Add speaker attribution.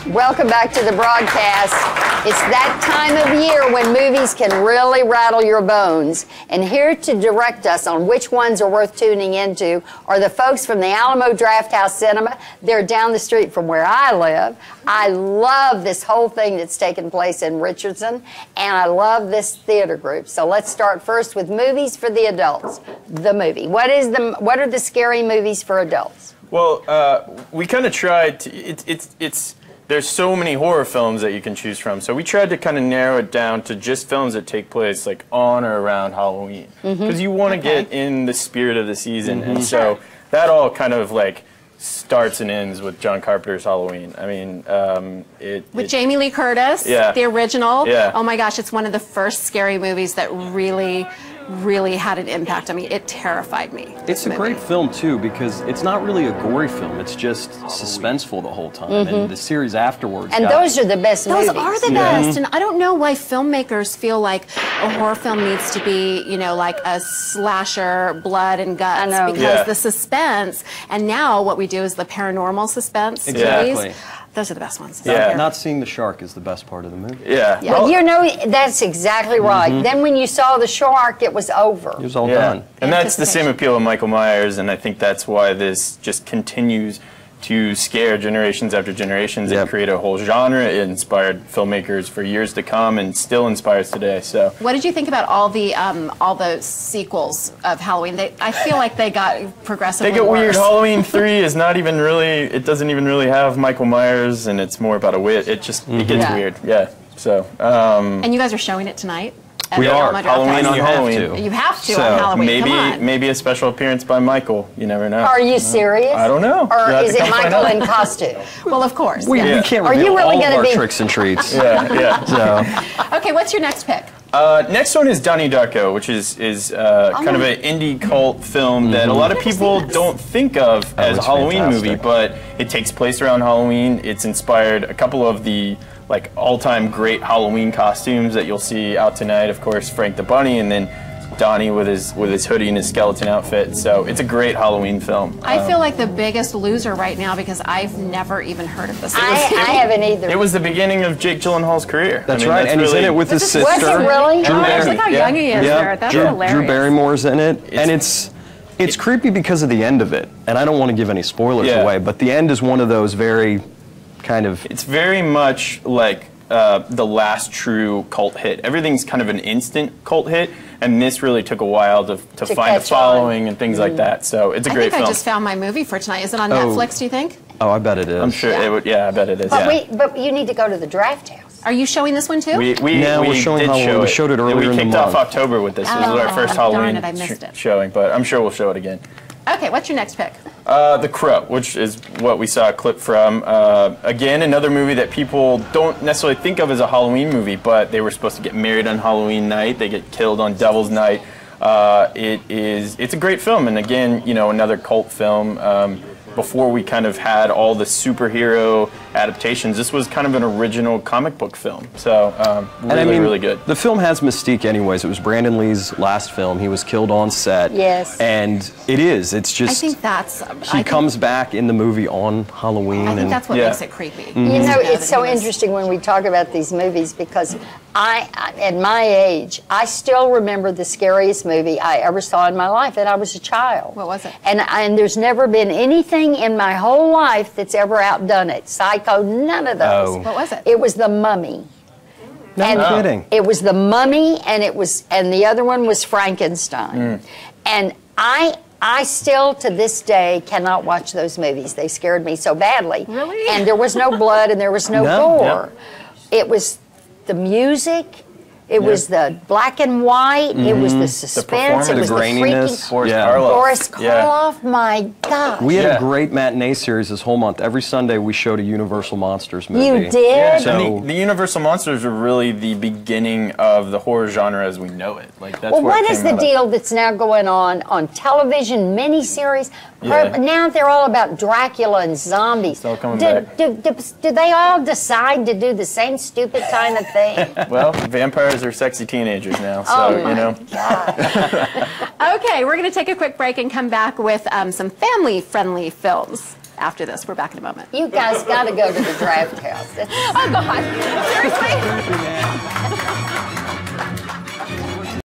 Speaker 1: Welcome back to the broadcast. It's that time of year when movies can really rattle your bones. And here to direct us on which ones are worth tuning into are the folks from the Alamo Drafthouse Cinema. They're down the street from where I live. I love this whole thing that's taking place in Richardson, and I love this theater group. So let's start first with movies for the adults. The movie. What are the scary movies for adults?
Speaker 2: Well, we kind of tried to, there's so many horror films that you can choose from, so we tried to kind of narrow it down to just films that take place like on or around Halloween, because you want to get in the spirit of the season, and so that all kind of like starts and ends with John Carpenter's Halloween. I mean,
Speaker 3: with Jamie Lee Curtis, the original.
Speaker 2: Yeah.
Speaker 3: Oh my gosh, it's one of the first scary movies that really had an impact on me. It terrified me.
Speaker 4: It's a great film too, because it's not really a gory film. It's just suspenseful the whole time, and the series afterwards.
Speaker 1: And those are the best movies.
Speaker 3: Those are the best, and I don't know why filmmakers feel like a horror film needs to be, you know, like a slasher, blood and guts, because the suspense, and now what we do is the paranormal suspense.
Speaker 4: Exactly.
Speaker 3: Those are the best ones.
Speaker 4: Not seeing the shark is the best part of the movie.
Speaker 1: Well, you know, that's exactly right. Then when you saw the shark, it was over.
Speaker 4: It was all done.
Speaker 2: And that's the same appeal of Michael Myers, and I think that's why this just continues to scare generations after generations and create a whole genre. It inspired filmmakers for years to come and still inspires today. So,
Speaker 3: what did you think about all the sequels of Halloween? I feel like they got progressively
Speaker 2: they get
Speaker 3: worse.
Speaker 2: weird. Halloween 3 is not even really. It doesn't even really have Michael Myers, and it's more about a witch. It just it gets weird. Yeah. So.
Speaker 3: And you guys are showing it tonight.
Speaker 4: We are.
Speaker 2: Halloween on Halloween.
Speaker 3: You have to
Speaker 2: so
Speaker 3: on Halloween.
Speaker 2: maybe a special appearance by Michael. You never know.
Speaker 1: Are you serious?
Speaker 2: I don't know.
Speaker 1: Or is it Michael in costume?
Speaker 3: Well, of course.
Speaker 4: We can't reveal all of our tricks and treats.
Speaker 3: Okay, what's your next pick?
Speaker 2: Next one is Donnie Darko, which is kind of an indie cult film that a lot of people don't think of as a Halloween movie, but it takes place around Halloween. It's inspired a couple of the like all-time great Halloween costumes that you'll see out tonight. Of course, Frank the Bunny, and then Donnie with his hoodie and his skeleton outfit. So it's a great Halloween film.
Speaker 3: I feel like the biggest loser right now because I've never even heard of this.
Speaker 1: I haven't either.
Speaker 2: It was the beginning of Jake Gyllenhaal's career.
Speaker 4: That's right, and he's in it with his sister.
Speaker 1: Was it really?
Speaker 3: Look how young he is there. That's hilarious.
Speaker 4: Drew Barrymore's in it, and it's creepy because of the end of it. And I don't want to give any spoilers away, but the end is one of those very kind of...
Speaker 2: It's very much like the last true cult hit. Everything's kind of an instant cult hit, and this really took a while to find a following and things like that. So it's a great film.
Speaker 3: I just found my movie for tonight. Is it on Netflix, do you think?
Speaker 4: Oh, I bet it is.
Speaker 2: I'm sure it would. Yeah, I bet it is.
Speaker 1: But you need to go to the Drafthouse.
Speaker 3: Are you showing this one too?
Speaker 4: We're showing Halloween. We showed it earlier in the month.
Speaker 2: We kicked off October with this. This was our first Halloween showing, but I'm sure we'll show it again.
Speaker 3: Okay, what's your next pick?
Speaker 2: The Crow, which is what we saw a clip from. Again, another movie that people don't necessarily think of as a Halloween movie, but they were supposed to get married on Halloween night. They get killed on Devil's Night. It's a great film, and again, you know, another cult film. Before we kind of had all the superhero adaptations, this was kind of an original comic book film. So really good.
Speaker 4: The film has mystique anyways. It was Brandon Lee's last film. He was killed on set.
Speaker 1: Yes.
Speaker 4: And it's just...
Speaker 3: I think that's...
Speaker 4: He comes back in the movie on Halloween.
Speaker 3: I think that's what makes it creepy.
Speaker 1: You know, it's so interesting when we talk about these movies because at my age, I still remember the scariest movie I ever saw in my life, and I was a child.
Speaker 3: What was it?
Speaker 1: And there's never been anything in my whole life that's ever outdone it. Psycho, none of those.
Speaker 3: Oh. What was it?
Speaker 1: It was The Mummy.
Speaker 4: No kidding.
Speaker 1: It was The Mummy, and the other one was Frankenstein. And I still, to this day, cannot watch those movies. They scared me so badly.
Speaker 3: Really?
Speaker 1: And there was no blood, and there was no gore. It was the music. It was the black and white. It was the suspense. It was the
Speaker 4: graininess.
Speaker 1: Boris Karloff. My God.
Speaker 4: We had a great matinee series this whole month. Every Sunday we showed a Universal Monsters movie.
Speaker 1: You did?
Speaker 2: So the Universal Monsters are really the beginning of the horror genre as we know it. Like that's
Speaker 1: what is the deal that's now going on television, miniseries? Now they're all about Dracula and zombies.
Speaker 2: Still coming back.
Speaker 1: Do they all decide to do the same stupid kind of thing?
Speaker 2: Well, vampires are sexy teenagers now, so you know.
Speaker 3: Okay, we're going to take a quick break and come back with some family-friendly films. after this. We're back in a moment.
Speaker 1: You guys got to go to the Draft House.
Speaker 3: Oh, God. Seriously?